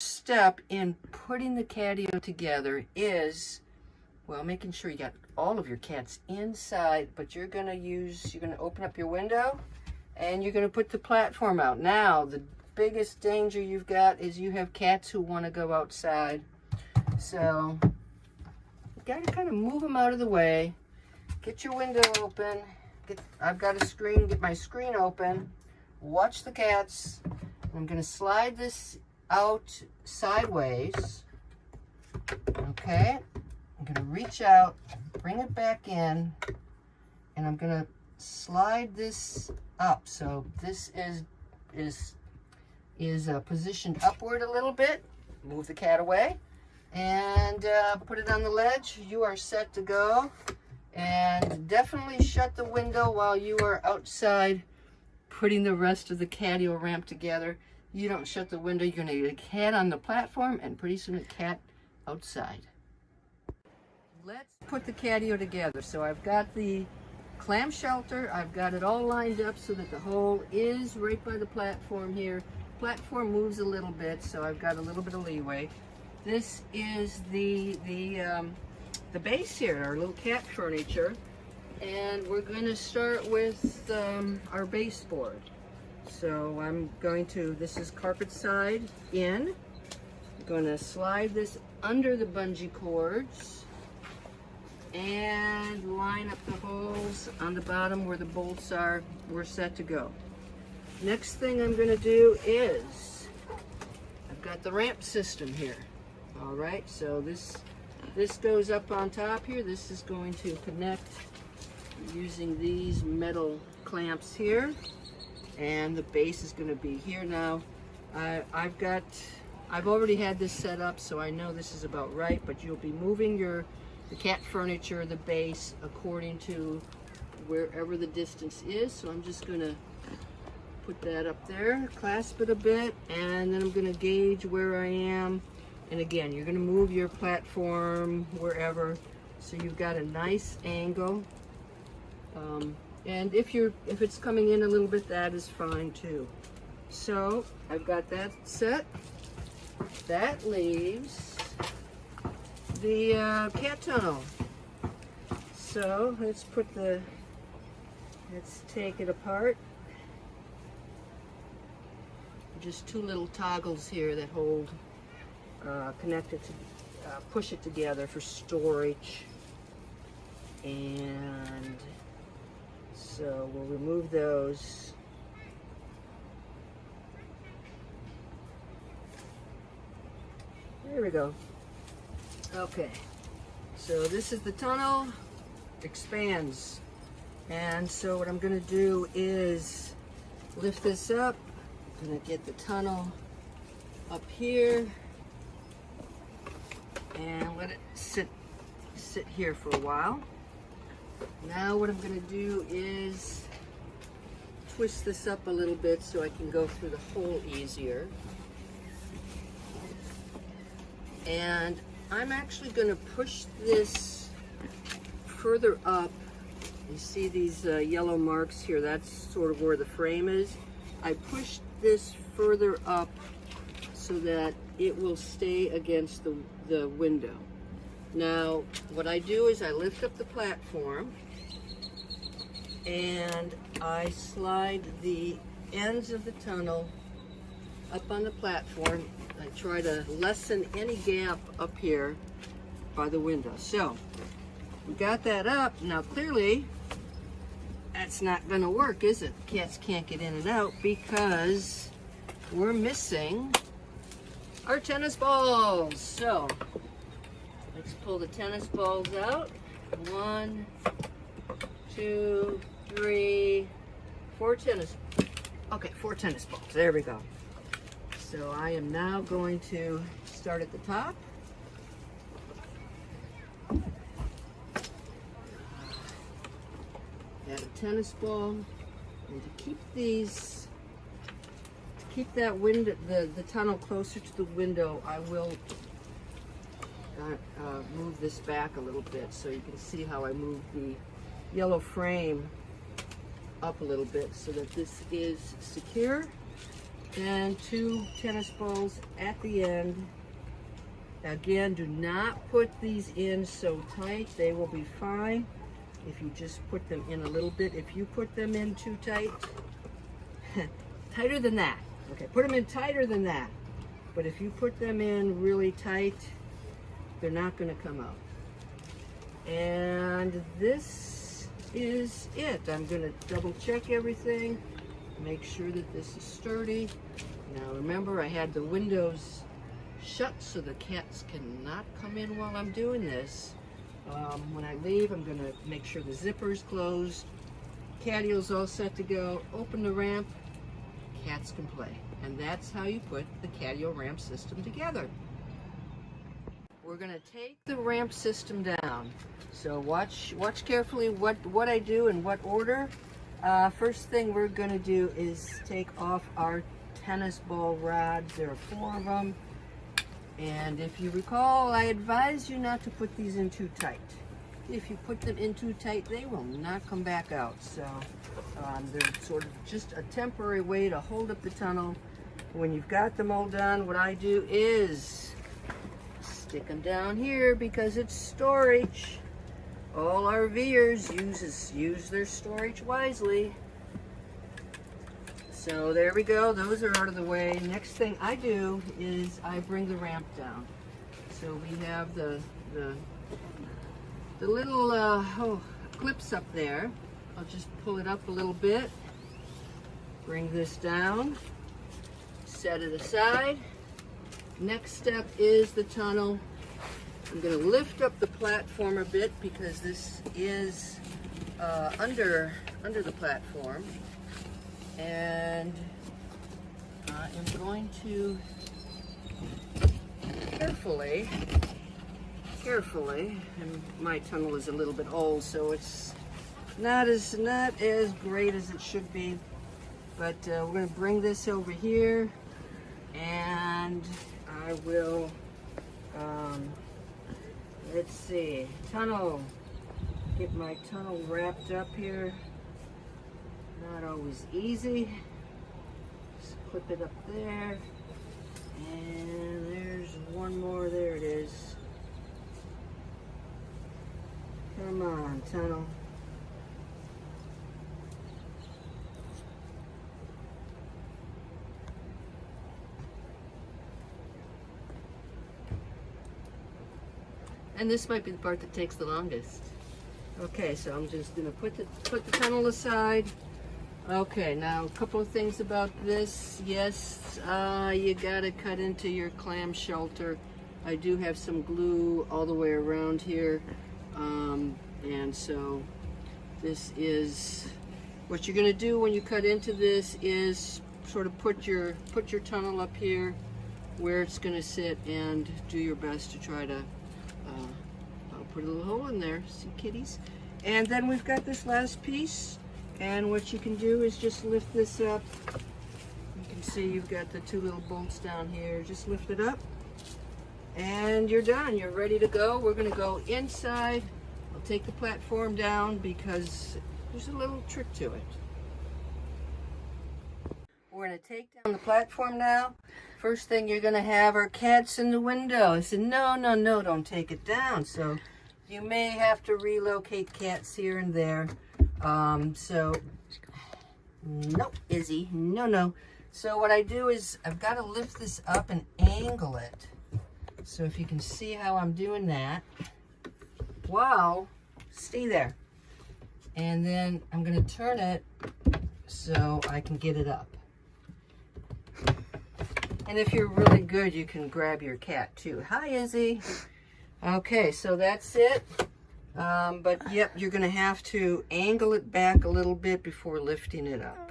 Step in putting the Catio together is, well, making sure you got all of your cats inside, but you're gonna open up your window and you're gonna put the platform out. Now, the biggest danger you've got is you have cats who wanna go outside. So, you gotta kind of move them out of the way. Get your window open. I've got a screen, get my screen open. Watch the cats. I'm gonna slide this out sideways. Okay, I'm gonna reach out, bring it back in, and I'm gonna slide this up. So this is positioned upward a little bit. Move the cat away and put it on the ledge. You are set to go. And definitely shut the window while you are outside putting the rest of the Catio ramp together. You don't shut the window, you're gonna get a cat on the platform and pretty soon a cat outside. Let's put the Catio together. So I've got the clam shelter, I've got it all lined up so that the hole is right by the platform here. Platform moves a little bit, so I've got a little bit of leeway. This is the base here, our little cat furniture, and we're going to start with our baseboard. So I'm going to, this is carpet side in. I'm going to slide this under the bungee cords and line up the holes on the bottom where the bolts are. We're set to go. Next thing I'm going to do is, I've got the ramp system here. All right, so this goes up on top here. This is going to connect using these metal clamps here, and the base is going to be here. Now I've already had this set up, so I know this is about right, but you'll be moving the cat furniture, the base, according to wherever the distance is. So I'm just going to put that up there, clasp it a bit, and then I'm going to gauge where I am. And again, you're going to move your platform wherever, so you've got a nice angle. And if it's coming in a little bit, that is fine too. So I've got that set. That leaves the cat tunnel. So let's take it apart. Just two little toggles here that hold. Connected to push it together for storage, and so we'll remove those. There we go. Okay, so this is the tunnel, expands, and so what I'm going to do is lift this up. I'm going to get the tunnel up here and let it sit here for a while. Now what I'm going to do is twist this up a little bit so I can go through the hole easier. And I'm actually going to push this further up. You see these yellow marks here? That's sort of where the frame is. I pushed this further up so that it will stay against the window. Now, what I do is I lift up the platform and I slide the ends of the tunnel up on the platform. I try to lessen any gap up here by the window. So, we got that up. Now, clearly, that's not going to work, is it? Cats can't get in and out because we're missing our tennis balls. So let's pull the tennis balls out. 1, 2, 3, 4 tennis. Okay, 4 tennis balls. There we go. So I am now going to start at the top. Add a tennis ball, and to keep that window, the tunnel closer to the window, I will move this back a little bit so you can see how I move the yellow frame up a little bit so that this is secure. and 2 tennis balls at the end. Again, do not put these in so tight. They will be fine if you just put them in a little bit. If you put them in too tight, tighter than that. Okay, put them in tighter than that. But if you put them in really tight, they're not going to come out. And this is it. I'm going to double check everything, make sure that this is sturdy. Now remember, I had the windows shut so the cats cannot come in while I'm doing this. When I leave, I'm going to make sure the zipper is closed. Catio's all set to go. Open the ramp, cats can play. And that's how you put the Catio ramp system together. We're going to take the ramp system down. So watch carefully what I do in what order. First thing we're going to do is take off our tennis ball rods. There are 4 of them. And if you recall, I advise you not to put these in too tight. If you put them in too tight, they will not come back out. So they're sort of just a temporary way to hold up the tunnel. When you've got them all done, what I do is stick them down here because it's storage. All RVers use their storage wisely. So there we go, those are out of the way. Next thing I do is I bring the ramp down. So we have the little clips up there. I'll just pull it up a little bit, bring this down, set it aside. Next step is the tunnel. I'm going to lift up the platform a bit because this is under the platform. And I am going to carefully, and my tunnel is a little bit old, so it's not as great as it should be, but we're going to bring this over here, and I will, let's see, get my tunnel wrapped up here. Not always easy. Just clip it up there. And there's one more. There it is. Come on, tunnel. And this might be the part that takes the longest. Okay, so I'm just gonna put the tunnel aside. Okay, now a couple of things about this. Yes, you gotta cut into your clam shelter. I do have some glue all the way around here, and so this is what you're gonna do when you cut into this is sort of put your tunnel up here where it's gonna sit and do your best to try to I'll put a little hole in there. See, kitties? And then we've got this last piece. And what you can do is just lift this up. You can see you've got the 2 little bolts down here. Just lift it up and you're done. You're ready to go. We're going to go inside. I'll take the platform down because there's a little trick to it. We're going to take down the platform now. First thing you're going to have are cats in the window. I said, no, don't take it down. So you may have to relocate cats here and there. So, no, Izzy, no. So what I do is I've got to lift this up and angle it. So if you can see how I'm doing that, wow, stay there. And then I'm going to turn it so I can get it up. And if you're really good, you can grab your cat too. Hi, Izzy. Okay, so that's it. But yep, you're going to have to angle it back a little bit before lifting it up.